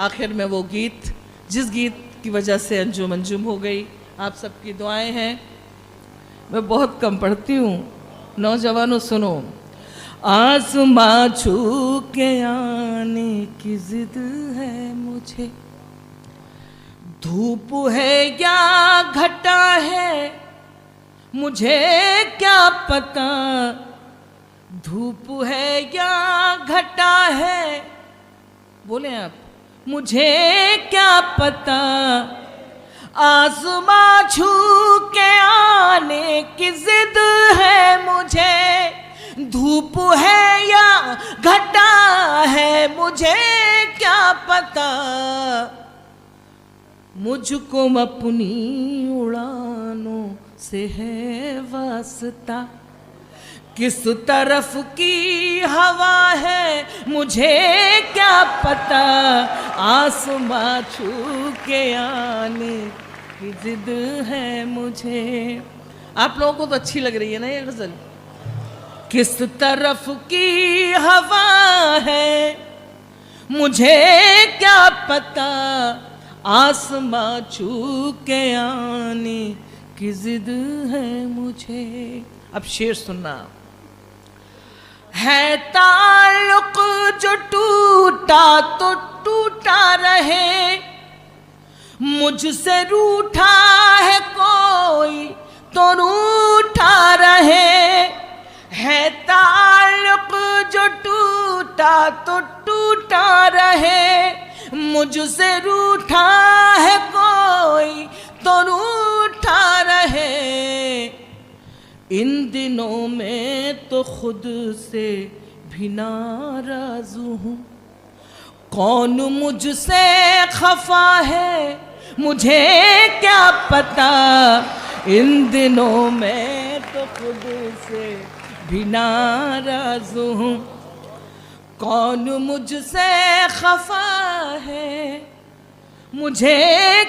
आखिर में वो गीत, जिस गीत की वजह से अंजुम अंजुम हो गई, आप सबकी दुआएं हैं। मैं बहुत कम पढ़ती हूँ। नौजवानों सुनो, आसमां छू के आने की जिद है मुझे, धूप है या घटा है मुझे क्या पता, धूप है या घटा है, बोले आप, मुझे क्या पता, आसमां छू के आने की जिद है मुझे, धूप है या घटा है मुझे क्या पता, मुझको अपनी उड़ानों से है वास्ता, किस तरफ की हवा है मुझे क्या पता, आसमां छू के आने की जिद है मुझे। आप लोगों को तो अच्छी लग रही है ना ये गजल। किस तरफ की हवा है मुझे क्या पता, आसमां छू के आने की जिद है मुझे। अब शेर सुनना। है ताल्लुक जो टूटा तो टूटा रहे, मुझसे रूठा है कोई तो रूठा रहे, है ताल्लुक जो टूटा तो टूटा रहे, मुझसे रूठा है कोई तो रूठा रहे, इन दिनों में तो खुद से भी नाराज हूँ, कौन मुझसे खफा है मुझे क्या पता, इन दिनों में तो खुद से भी नाराज हूँ, कौन मुझसे खफा है मुझे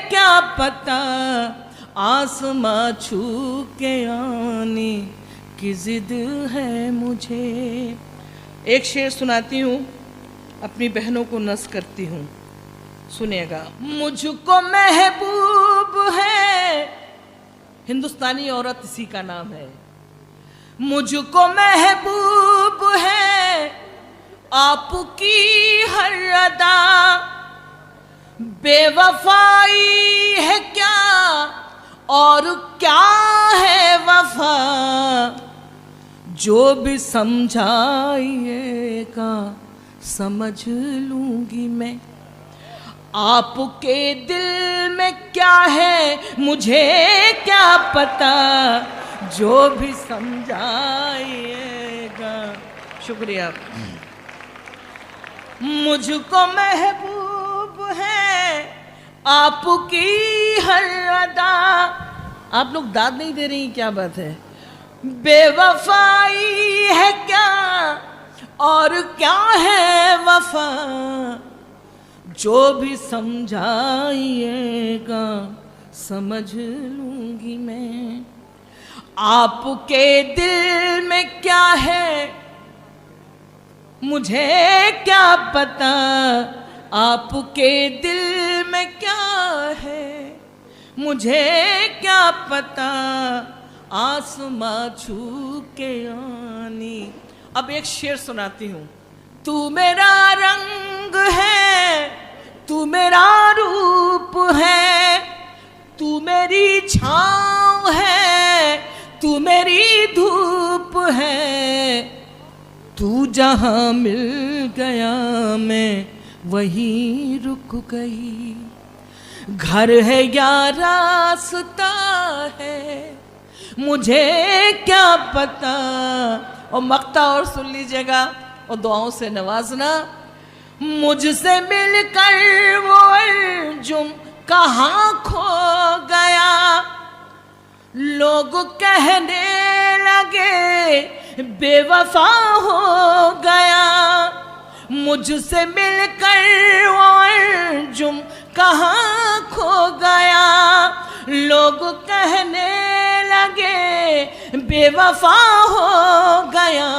क्या पता, आसमां छू के आने की जिद है मुझे। एक शेर सुनाती हूँ, अपनी बहनों को नस करती हूँ, सुनिएगा। मुझको महबूब है, हिंदुस्तानी औरत इसी का नाम है, मुझको महबूब है आपकी हर अदा, बेवफाई है क्या और क्या है वफा, जो भी समझाइएगा समझ लूंगी मैं, आपके दिल में क्या है मुझे क्या पता, जो भी समझाइएगा। शुक्रिया। मुझको महबूब है आपकी हर अदा, आप लोग दाद नहीं दे रही, क्या बात है, बेवफाई है क्या और क्या है वफा, जो भी समझाइएगा समझ लूंगी मैं, आपके दिल में क्या है मुझे क्या पता, आपके दिल में क्या है मुझे क्या पता, आसमां छू के आनी। अब एक शेर सुनाती हूँ। तू मेरा रंग है, तू मेरा रूप है, तू मेरी छाँव है, तू मेरी धूप है, तू जहाँ मिल गया मैं वहीं रुक गई, घर है या रास्ता है मुझे क्या पता। और मक्ता और सुन लीजिएगा और दुआओं से नवाजना। मुझसे मिलकर वो अर्जुन कहाँ खो गया, लोग कहने लगे बेवफा हो गया, मुझसे मिलकर वो अर्जुन कहाँ खो गया, लोग कहने लगे बेवफा हो गया,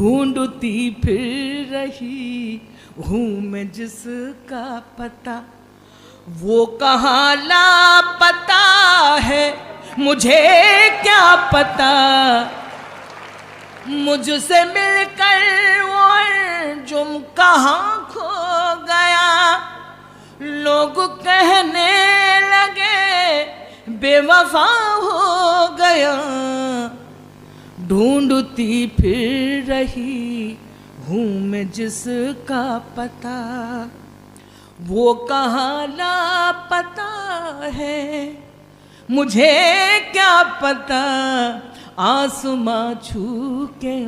ढूंढती फिर रही हूँ मैं जिसका पता, वो कहाँ लापता है मुझे क्या पता। मुझसे मिलकर वो अर्जुन कहाँ खो गया, लोग कहने लगे बेवफा हो गया। ढूंढती फिर रही हूँ मैं जिसका पता, वो कहाँ लापता है मुझे क्या पता। आसमां छू के